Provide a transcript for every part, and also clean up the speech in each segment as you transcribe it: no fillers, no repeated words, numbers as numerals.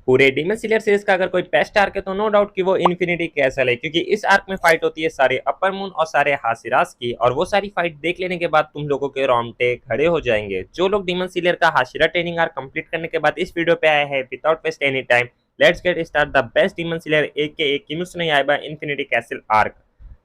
पूरे demon slayer series का अगर कोई बेस्ट आर्क है तो नो डाउट कि वो इन्फिनिटी कैसल है, क्योंकि इस आर्क में फाइट होती है सारे अपर मून और सारे हाशिरास की, और वो सारी फाइट देख लेने के बाद तुम लोगों के रोंगटे खड़े हो जाएंगे। जो लोग डीमन स्लेयर का हाशिरा ट्रेनिंग आर्क कंप्लीट करने के बाद इस वीडियो पे आए हैं, without waste any time let's get start the best Demon Slayer AKA Kimetsu no Yaiba Infinity Castle arc.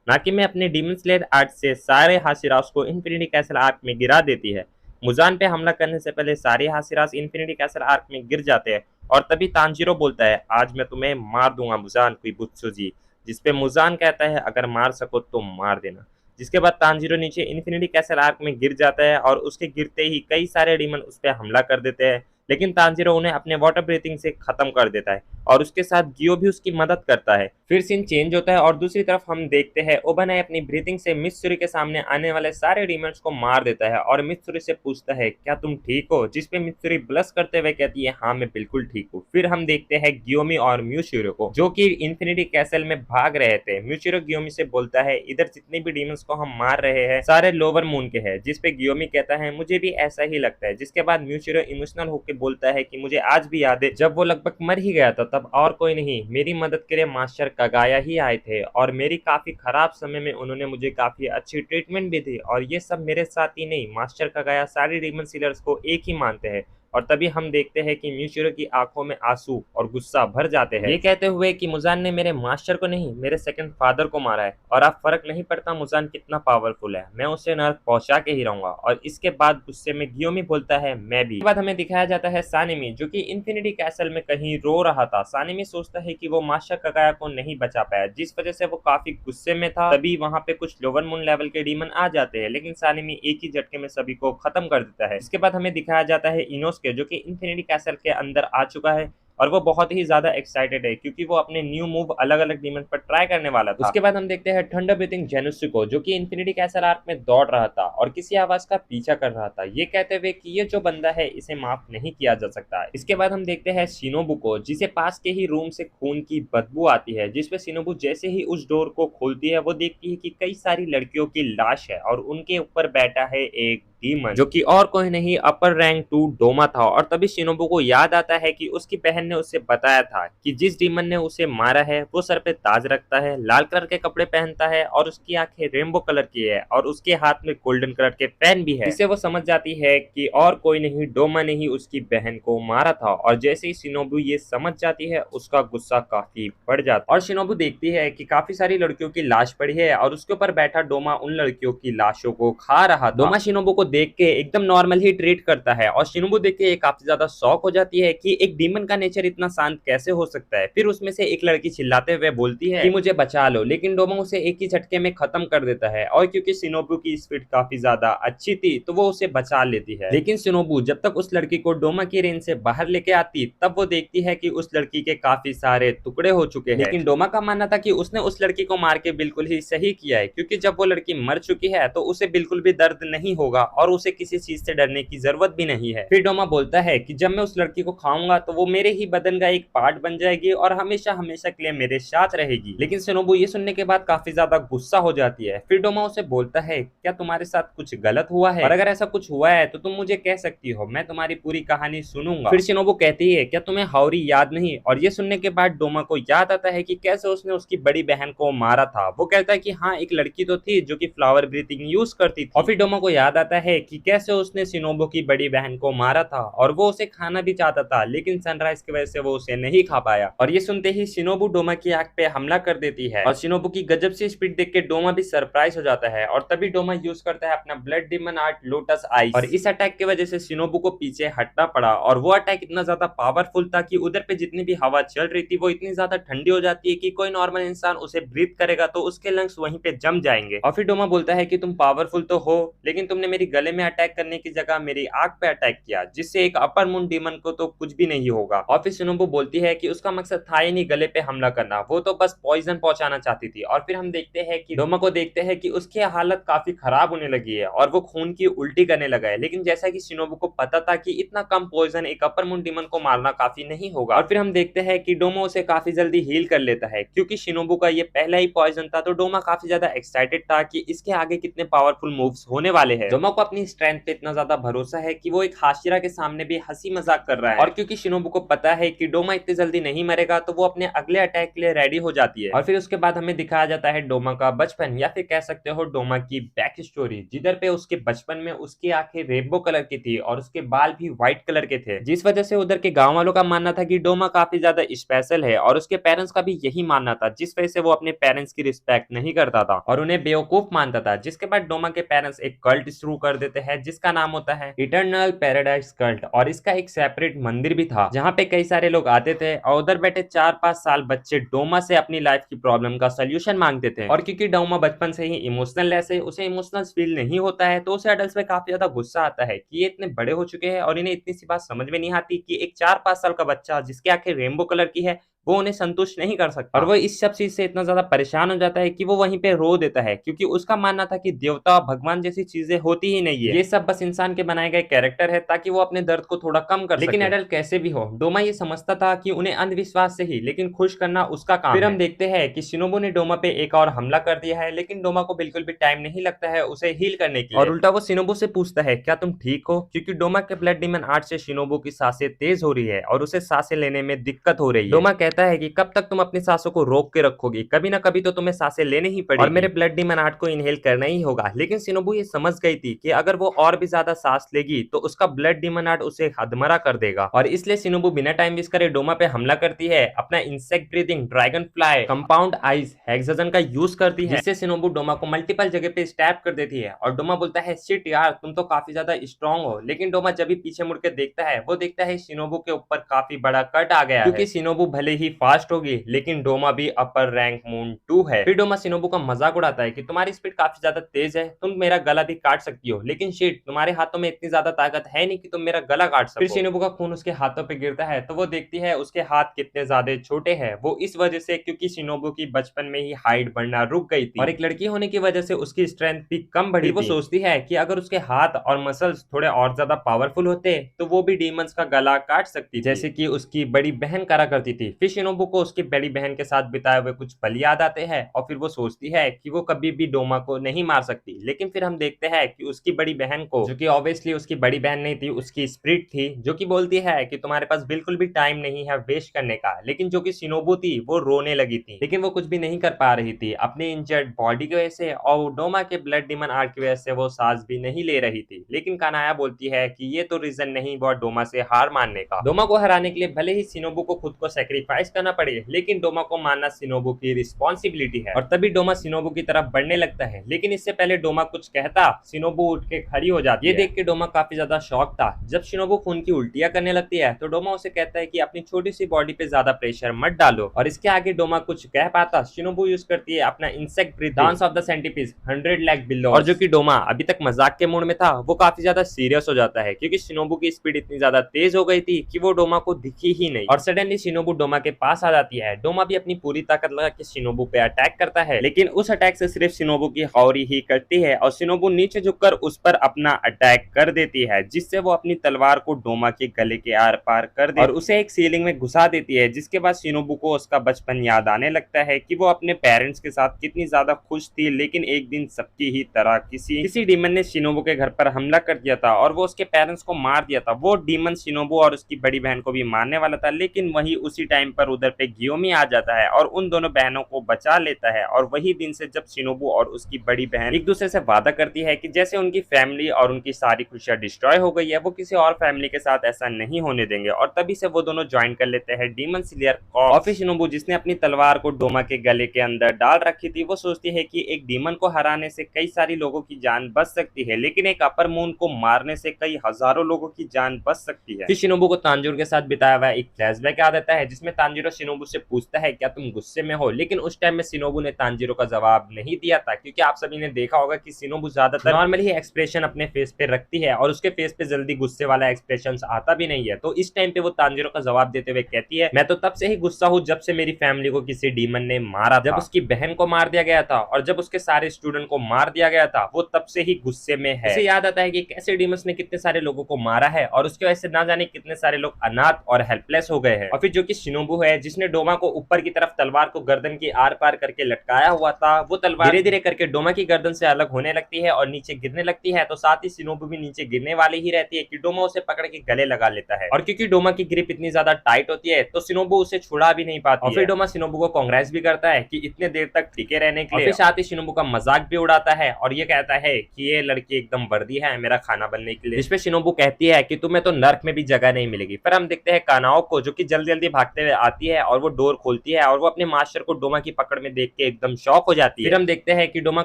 ना कि मैं अपने डीमन स्लेयर आर्ट से सारे हाशिरास को इन्फिनिटी कैसल आर्क में गिरा देती है। मुजान पे हमला करने से पहले सारे हाशिरास इन्फिनिटी कैसल आर्क में गिर जाते हैं, और तभी तांजीरो बोलता है आज मैं तुम्हें मार दूंगा मुजान कुइबुत्सुजी, जिसपे मुजान कहता है अगर मार सको तो मार देना। जिसके बाद तांजीरो नीचे इन्फिनिटी कैसल आर्क में गिर जाता है, और उसके गिरते ही कई सारे डीमन उस पर हमला कर देते हैं, लेकिन तांजीरो उन्हें अपने वाटर ब्रीथिंग से खत्म कर देता है, और उसके साथ गियो भी उसकी मदद करता है। फिर सीन चेंज होता है और दूसरी तरफ हम देखते हैं ओबनाई अपनी ब्रीथिंग से मित्सुरी के सामने आने वाले सारे डीमंस को मार देता है, और मित्सुरी से पूछता है क्या तुम ठीक हो, जिसपे मित्सुरी ब्लश करते हुए कहती है हाँ मैं बिल्कुल ठीक हूँ। फिर हम देखते हैं गियोमी और म्यूशिरो को, जो कि इन्फिनिटी कैसल में भाग रहे थे। म्यूशिरो गियोमी से बोलता है इधर जितने भी डीमंस को हम मार रहे हैं सारे लोअर मून के हैं, जिसपे गियोमी कहता है मुझे भी ऐसा ही लगता है। जिसके बाद म्यूशिरो इमोशनल होकर बोलता है कि मुझे आज भी याद है जब वो लगभग मर ही गया था, तब और कोई नहीं मेरी मदद के लिए मास्टर कागाया ही आए थे, और मेरी काफी खराब समय में उन्होंने मुझे काफी अच्छी ट्रीटमेंट भी दी, और ये सब मेरे साथ ही नहीं मास्टर कागाया सारी डीमन स्लेयर्स को एक ही मानते हैं। और तभी हम देखते हैं कि म्यूशिरो की आंखों में आंसू और गुस्सा भर जाते हैं, ये कहते हुए कि मुजान ने मेरे मास्टर को नहीं मेरे सेकंड फादर को मारा है, और अब फर्क नहीं पड़ता मुजान कितना पावरफुल है, मैं उसे नर्क पहुंचा के ही रहूंगा। और इसके बाद गुस्से में गियोमी बोलता है मैं भी। इसके बाद हमें दिखाया जाता है सानिमी, जो कि इन्फिनिटी कैसल में कहीं रो रहा था। सानिमी सोचता है कि वो मास्टर कागाया को नहीं बचा पाया, जिस वजह से वो काफी गुस्से में था। तभी वहां पे कुछ लोअर मून लेवल के डीमन आ जाते हैं, लेकिन सानिमी एक ही झटके में सभी को खत्म कर देता है। इसके बाद हमें दिखाया जाता है इनोसके, जो कि इन्फिनिटी कैसल के अंदर आ चुका है, और वो बहुत ही ज्यादा एक्साइटेड है क्योंकि वो अपने न्यू मूव अलग अलग डीमन पर ट्राई करने वाला था। उसके बाद हम देखते हैं थंडर ब्रीथिंग जेनुसु को, जो कि इन्फिनिटी कैसल आर्क में दौड़ रहा था और किसी आवाज का पीछा कर रहा था, ये कहते हुए कि ये जो बंदा है इसे माफ नहीं किया जा सकता। इसके बाद हम देखते हैं शिनोबु को, जिसे पास के ही रूम से खून की बदबू आती है, जिसपे शिनोबु जैसे ही उस डोर को खोलती है वो देखती है कि कई सारी लड़कियों की लाश है, और उनके ऊपर बैठा है एक डीमन, जो कि और कोई नहीं अपर रैंक 2 डोमा था। और तभी शिनोबु को याद आता है कि उसकी बहन ने उसे बताया था कि जिस डीमन ने उसे मारा है वो सर पे ताज रखता है, लाल कलर के कपड़े पहनता है, और उसकी आंखें रेनबो कलर की है, और उसके हाथ में गोल्डन कलर के पेन भी है। जिससे वो समझ जाती है कि और कोई नहीं डोमा ने ही उसकी बहन को मारा था। और जैसे ही शिनोबु ये समझ जाती है उसका गुस्सा काफी बढ़ जाता है, और शिनोबु देखती है कि काफी सारी लड़कियों की लाश पड़ी है, और उसके ऊपर बैठा डोमा उन लड़कियों की लाशों को खा रहा था। डोमा शिनोबु को देख के एकदम नॉर्मल ही ट्रीट करता है, और शिनोबु देख के काफी ज्यादा शॉक हो जाती है कि एक डीमन का नेचर इतना शांत कैसे हो सकता है। फिर उसमें से एक लड़की चिल्लाते हुए बोलती है कि मुझे बचा लो, लेकिन डोमा उसे एक ही झटके में खत्म कर देता है, और क्योंकि शिनोबु की स्पीड काफी ज्यादा अच्छी थी तो वो उसे बचा लेती है। लेकिन शिनोबु जब तक उस लड़की को डोमा की रेंज से बाहर लेके आती तब वो देखती है कि उस लड़की के काफी सारे टुकड़े हो चुके हैं। लेकिन डोमा का मानना था कि उसने उस लड़की को मार के बिल्कुल ही सही किया है, क्योंकि जब वो लड़की मर चुकी है तो उसे बिल्कुल भी दर्द नहीं होगा, और उसे किसी चीज से डरने की जरूरत भी नहीं है। फिर डोमा बोलता है कि जब मैं उस लड़की को खाऊंगा तो वो मेरे ही बदन का एक पार्ट बन जाएगी और हमेशा हमेशा के लिए मेरे साथ रहेगी। लेकिन शिनोबु ये सुनने के बाद काफी ज्यादा गुस्सा हो जाती है। फिर डोमा उसे बोलता है क्या तुम्हारे साथ कुछ गलत हुआ है, और अगर ऐसा कुछ हुआ है तो तुम मुझे कह सकती हो, मैं तुम्हारी पूरी कहानी सुनूंगा। फिर शिनोबु कहती है क्या तुम्हें हाउरी याद नहीं, और ये सुनने के बाद डोमा को याद आता है कि कैसे उसने उसकी बड़ी बहन को मारा था। वो कहता है कि हाँ एक लड़की तो थी जो कि फ्लावर ब्रीथिंग यूज करती थी। और फिर डोमा को याद आता है कि कैसे उसने शिनोबु की बड़ी बहन को मारा था, और वो उसे खाना भी चाहता था, लेकिन सनराइज की वजह से वो उसे नहीं खा पाया। और ये सुनते ही शिनोबु डोमा की आंख पे हमला कर देती है, और शिनोबु की गजब से स्पीड देख के डोमा भी सरप्राइज हो जाता है, और तभी डोमा यूज करता है अपना blood demon art lotus ice, और इस अटैक की वजह से शिनोबु को पीछे हटना पड़ा। और वो अटैक इतना ज्यादा पावरफुल था कि उधर पे जितनी भी हवा चल रही थी वो इतनी ज्यादा ठंडी हो जाती है कि कोई नॉर्मल इंसान उसे ब्रीथ करेगा तो उसके लंग्स वहीं पे जम जाएंगे। और फिर डोमा बोलता है कि तुम पावरफुल तो हो, लेकिन तुमने मेरी गले में अटैक करने की जगह मेरी आंख पे अटैक किया, जिससे एक अपर मून डीमन को तो कुछ भी नहीं होगा। और फिर शिनोबु बोलती है कि उसका मकसद था ही नहीं गले पे हमला करना, वो तो बस पॉइजन पहुंचाना चाहती थी। और फिर हम देखते हैं कि डोमा को देखते हैं कि उसकी हालत काफी खराब होने लगी है, और वो खून की उल्टी करने लगा है। लेकिन जैसा कि शिनोबु को पता था कि इतना कम पॉइजन एक अपर मून डीमन को मारना काफी नहीं होगा। और फिर हम देखते हैं कि डोमा उसे काफी जल्दी हील कर लेता है, क्योंकि शिनोबु का ये पहला ही पॉइजन था, तो डोमा काफी ज्यादा एक्साइटेड था कि इसके आगे कितने पावरफुल मूव्स होने वाले हैं। डोमा को अपनी स्ट्रेंथ पे इतना ज्यादा भरोसा है कि वो एक हाशिरा के सामने भी हंसी मजाक कर रहा है। और क्योंकि शिनोबू को पता है कि डोमा इतनी जल्दी नहीं मरेगा, तो वो अपने अगले अटैक के लिए रेडी हो जाती है। और फिर उसके बाद हमें दिखाया जाता है डोमा का बचपन, या फिर कह सकते हो डोमा की बैक स्टोरी, जिधर पे उसके बचपन में उसकी आंखें रेनबो कलर की थी और उसके बाल भी व्हाइट कलर के थे, जिस वजह से उधर के गांव वालों का मानना था कि डोमा काफी ज्यादा स्पेशल है। और उसके पेरेंट्स का भी यही मानना था, जिस वजह से वो अपने पेरेंट्स की रिस्पेक्ट नहीं करता था और उन्हें बेवकूफ मानता था। जिसके बाद डोमा के पेरेंट्स एक कल्ट शुरू कर देते हैं जिसका नाम होता है इटर्नल पैराडाइज कल्ट। और इसका एक सेपरेट मंदिर भी था जहाँ पे कई सारे लोग आते थे और उधर बैठे 4-5 साल बच्चे डोमा से अपनी लाइफ की प्रॉब्लम का सोल्यूशन मांगते थे। और क्योंकि डोमा बचपन से ही इमोशनल ऐसे उसे इमोशनल फील नहीं होता है, तो उसे अडल्ट में काफी ज्यादा गुस्सा आता है कि ये इतने बड़े हो चुके हैं और इन्हें इतनी सी बात समझ में नहीं आती कि एक 4-5 साल का बच्चा जिसकी आंखें रेनबो कलर की है वो उन्हें संतुष्ट नहीं कर सकता। और वो इस सब चीज से इतना ज्यादा परेशान हो जाता है कि वो वहीं पे रो देता है, क्योंकि उसका मानना था कि देवता भगवान जैसी चीजें होती ही नहीं है, ये सब बस इंसान के बनाए गए कैरेक्टर है ताकि वो अपने दर्द को थोड़ा कम कर सके। लेकिन एडल्ट कैसे भी हो, डोमा ये समझता था कि उन्हें अंधविश्वास से ही लेकिन खुश करना उसका काम है। फिर हम देखते हैं कि शिनोबू ने डोमा पे एक और हमला कर दिया है, लेकिन डोमा को बिल्कुल भी टाइम नहीं लगता है उसे हील करने के लिए। और उल्टा वो शिनोबू से पूछता है क्या तुम ठीक हो, क्योंकि डोमा के ब्लड डीमन आर्ट से शिनोबू की सांसें तेज हो रही है और उसे सांसें लेने में दिक्कत हो रही है। डोमा कहता है कि कब तक तुम अपनी सांसों को रोक के रखोगी, कभी ना कभी तो तुम्हें सांसें लेने ही पड़ेगी और मेरे ब्लड डीमन आर्ट को इनहेल करना ही होगा। लेकिन शिनोबू ये समझ गई थी कि अगर वो और भी ज्यादा सांस लेगी तो उसका ब्लड डीमन आर्ट उसे हदमरा कर देगा। और इसलिए शिनोबू बिना टाइम वेस्ट करे डोमा पे हमला करती है, अपना insect breathing dragonfly compound eyes hexagon का यूज करती है, जिससे शिनोबू डोमा को मल्टीपल जगह पे स्टैब कर देती है। और डोमा बोलता है शिट यार तुम तो काफी ज्यादा स्ट्रॉन्ग हो। लेकिन डोमा जब भी पीछे मुड़ के देखता है वो देखता है शिनोबू के ऊपर काफी बड़ा कट आ गया है, क्योंकि शिनोबू भले ही फास्ट होगी लेकिन डोमा भी अपर रैंक मून 2 है। फिर डोमा शिनोबू का मजाक उड़ाता है कि तुम्हारी स्पीड काफी ज्यादा तेज है, तुम मेरा गला भी काट सकती हो, लेकिन शिट तुम्हारे हाथों में इतनी ज्यादा ताकत है नहीं कि तुम मेरा गला काट सको। फिर शिनोबू का खून उसके हाथों पे गिरता है तो वो देखती है उसके हाथ कितने ज्यादा छोटे हैं। वो इस वजह से क्योंकि शिनोबू की बचपन में ही हाइट बढ़ना रुक गई थी और एक लड़की होने की वजह से उसकी स्ट्रेंथ भी कम बढ़ी थी। वो सोचती है कि अगर उसके हाथ और मसल्स थोड़े और ज्यादा पावरफुल होते तो वो भी डीमंस का गला काट सकती थी, जैसे कि उसकी बड़ी बहन करा करती थी। फिर शिनोबू को उसकी बड़ी बहन के साथ बिताए हुए कुछ पल याद आते हैं और फिर वो सोचती है कि वो कभी भी डोमा को नहीं मार सकती। लेकिन फिर हम देखते हैं कि उसकी बड़ी बहन को, जो कि ऑब्वियसली उसकी बड़ी बहन नहीं थी, उसकी स्पिरिट थी, जो कि बोलती है कि तुम्हारे पास बिल्कुल भी टाइम नहीं है वेस्ट करने का। लेकिन जो कि शिनोबू थी वो रोने लगी थी, लेकिन वो कुछ भी नहीं कर पा रही थी अपनी इंजर्ड बॉडी की वजह से, और डोमा के ब्लड डीमन आर्ट की वजह से वो सांस भी नहीं ले रही थी। लेकिन कानाया बोलती है कि ये तो रीजन नहीं वो डोमा से हार मानने का। डोमा को हराने के लिए भले ही शिनोबू को खुद को सैक्रिफाइस करना पड़े, लेकिन डोमा को मानना शिनोबू की रिस्पॉन्सिबिलिटी है। और तभी डोमा शिनोबू की तरफ बढ़ने लगता है, लेकिन इससे पहले डोमा कुछ कहता शिनोबू उठ के खड़ी हो जाती है। ये देख के डोमा काफी ज्यादा शॉक था। जब शिनोबू खून की उल्टियां करने लगती है तो डोमा उसे कहता है कि अपनी छोटी सी बॉडी पे ज्यादा प्रेशर मत डालो। और इसके आगे डोमा कुछ कह पाता, शिनोबू यूज करती है अपना insect breath dance of the centipedes 100 lakh below. और जो कि डोमा अभी तक मजाक के मूड में था वो काफी ज्यादा सीरियस हो जाता है, क्योंकि शिनोबू की स्पीड इतनी ज्यादा तेज हो गई थी कि वो डोमा को दिखी ही नहीं। और सडनली शिनोबू डोमा के पास आ जाती है। डोमा भी अपनी पूरी ताकत लगा के शिनोबू पे अटैक करता है, लेकिन उस अटैक से सिर्फ शिनोबू की खौरी ही कटती है और शिनोबू नीचे झुककर उस पर अपना अटैक कर देती है, जिससे वो अपनी तलवार को डोमा के गले के आर पार कर देती है और उसे एक सीलिंग में घुसा देती है। जिसके बाद शिनोबू को उसका बचपन याद आने लगता है कि वो अपने पेरेंट्स के साथ कितनी ज्यादा खुश थी, लेकिन एक दिन सबकी ही तरह किसी डीमन ने शिनोबू के घर पर हमला कर दिया था और वो उसके पेरेंट्स को मार दिया था। वो डीमन शिनोबू और उसकी बड़ी बहन को भी मारने वाला था, लेकिन वही उसी टाइम पर उधर पे गियोमी आ जाता है और उन दोनों बहनों को बचा लेता है। और वही दिन से जब शिनोबू और उसकी बड़ी बहन एक दूसरे से वादा करती है कि जैसे उनकी फैमिली और उनकी सारी खुशियां डिस्ट्रॉय हो गई है, वो किसी और फैमिली के साथ ऐसा नहीं होने देंगे। और तभी से वो दोनों ज्वाइन कर लेते हैं डीमन स्लेयर कॉर्प्स। और फिर शिनोबू, जिसने अपनी तलवार को डोमा के गले के अंदर डाल रखी थी, वो सोचती है कि एक डीमन को हराने से कई सारी लोगों की जान बच सकती है, लेकिन एक अपर मून को मारने से कई हजारों लोगों की जान बच सकती है। फिर शिनोबू को तांजीरो के साथ बिताया हुआ एक फ्लैशबैक याद आता है, जिसमें तांजीरो शिनोबू से पूछता है क्या तुम गुस्से में हो, लेकिन उस टाइम में शिनोबू ने तांजीरो का जवाब नहीं दिया था, क्योंकि आप सभी ने देखा होगा कि शिनोबू ज्यादातर नॉर्मली एक्सप्रेशन अपने फेस पे रखती है और उसके फेस पे जल्दी गुस्से वाला एक्सप्रेशन आता भी नहीं है। तो इस टाइम पे वो तांजीरो का जवाब देते हुए कहती है मैं तो तब से ही गुस्सा हूँ जब से मेरी फैमिली को किसी डीमन ने मारा था, जब उसकी बहन को मार दिया गया था और जब उसके सारे स्टूडेंट को मार दिया गया था, वो तब से ही गुस्से में है। इसे याद आता है कि कैसे डीमंस ने कितने सारे लोगों को मारा है और उसकी वजह से ना जाने कितने सारे लोग अनाथ और हेल्पलेस हो गए हैं। और फिर जो कि शिनोबू है, जिसने डोमा को ऊपर की तरफ तलवार को गर्दन की आर पार करके लटकाया हुआ था, वो तलवार धीरे धीरे करके डोमा की गर्दन से अलग होने लगती है और नीचे गिरने लगती लगती है तो साथ ही शिनोबू भी नीचे गिरने वाली ही रहती है कि डोमा उसे पकड़ के गले लगा लेता है। और क्योंकि डोमा की ग्रिप इतनी ज्यादा टाइट होती है तो शिनोबू उसे छुड़ा भी नहीं पाती और फिर डोमा शिनोबू को कांग्रेस भी करता है कि इतने देर तक टिके रहने के लिए। और फिर साथ ही शिनोबू का मजाक भी उड़ाता है और ये कहता है कि ये लड़की एकदम वर्दी है मेरा खाना बनने के लिए, जिसपे शिनोबू कहती है कि तुम्हें तो नर्क में भी जगह नहीं मिलेगी। फिर हम देखते हैं कानाओ को जो कि जल्दी जल्दी भागते हुए आती है और वो डोर खोलती है और वो अपने मास्टर को डोमा की पकड़ में देख के एकदम शॉक हो जाती है। फिर हम देखते हैं कि डोमा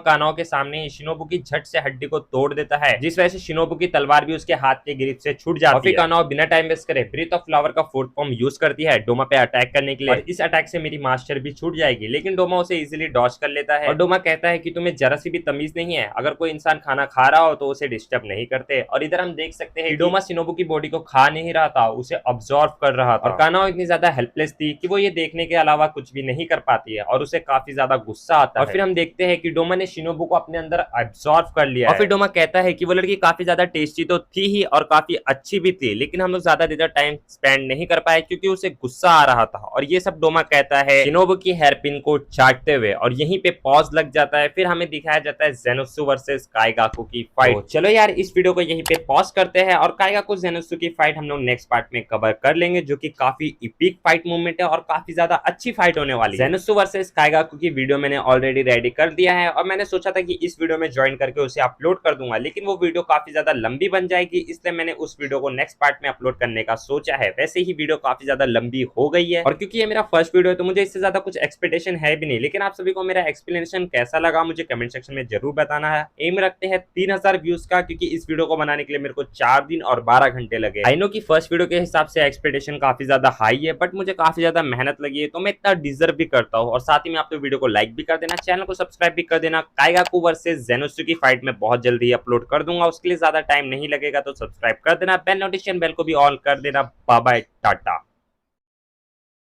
कानाओ के सामने ही शिनोबू की झट से हड्डी को तोड़ देता है, जिस वजह से शिनोबू की तलवार भी उसके हाथ के ग्रिप से छूट जाती है। फिर कानाओ बिना टाइम वेस्ट करे ब्रीथ ऑफ फ्लावर का फोर्थ फॉर्म यूज करती है डोमा पे अटैक करने के लिए और इस अटैक से मेरी मास्टर भी छूट जाएगी, लेकिन डोमा उसे इजीली डॉज कर लेता है। और डोमा कहता है कि तुम्हें जरा सी भी तमीज नहीं है, अगर कोई इंसान खाना खा रहा हो तो उसे डिस्टर्ब नहीं करते। और इधर हम देख सकते हैं डोमा शिनोबू की बॉडी को खा नहीं रहा था, उसे ऑब्जॉर्व कर रहा था। और कानाओ इतनी ज्यादा हेल्पलेस थी कि वो ये देखने के अलावा कुछ भी नहीं कर पाती है और उसे काफी ज्यादा गुस्सा आता है। और फिर हम देखते हैं कि डोमा ने शिनोबू को अपने अंदर ऑब्जॉर्व कर लिया और फिर डोमा कहता है कि वो लड़की काफी ज्यादा टेस्टी तो थी ही और काफी अच्छी भी थी, लेकिन हम लोग ज्यादा देर टाइम स्पेंड नहीं कर पाए क्योंकि उसे गुस्सा आ रहा था। और ये सब डोमा कहता है शिनोबू की हेयरपिन को चाटते हुए और यहीं पे पॉज लग जाता है। फिर हमें दिखाया जाता है ज़ेनोसु वर्सेस काइगाकू की फाइट। तो चलो यार इस वीडियो को यहीं पे पॉज करते हैं और काइगाकू ज़ेनोसु की फाइट हम लोग नेक्स्ट पार्ट में कवर कर लेंगे, जो कि काफी इपिक फाइट मूवमेंट है और काफी ज्यादा अच्छी फाइट होने वाली है। ज़ेनोसु वर्सेस काइगाकू की वीडियो मैंने ऑलरेडी रेडी कर दिया है और मैंने सोचा था कि इस वीडियो में ज्वाइन करके उसे अपलोड कर दूंगा, लेकिन वो वीडियो काफी ज्यादा लंबी बन जाएगी, इसलिए मैंने उस वीडियो को नेक्स्ट पार्ट में अपलोड करने का सोचा है। वैसे ही वीडियो काफी ज्यादा लंबी हो गई है और क्योंकि ये मेरा फर्स्ट वीडियो है तो मुझे इससे ज्यादा कुछ एक्सपेक्टेशन है भी नहीं, लेकिन आप सभी को मेरा एक्सप्लेनेशन कैसा लगा मुझे कमेंट सेक्शन में जरूर बताना है। एम रखते हैं 3000 व्यूज का, क्योंकि इस वीडियो को बनाने के लिए मेरे को 4 दिन और 12 घंटे लगे। आई नो कि फर्स्ट वीडियो के हिसाब से एक्सपेक्टेशन काफी ज्यादा हाई है, बट मुझे काफी ज्यादा मेहनत लगी है तो मैं इतना डिजर्व भी करता हूँ। और साथ ही में आप तो वीडियो को लाइक भी कर देना, चैनल को सब्सक्राइब भी कर देना। काइगाकू वर्सेस ज़ेनोसु की फाइट में बहुत जल्दी अपलोड कर दूंगा, उसके लिए ज्यादा टाइम नहीं लगेगा, तो सब्सक्राइब कर देना, बेल नोटिफिकेशन बेल को भी ऑन कर देना। Bye bye, Tata.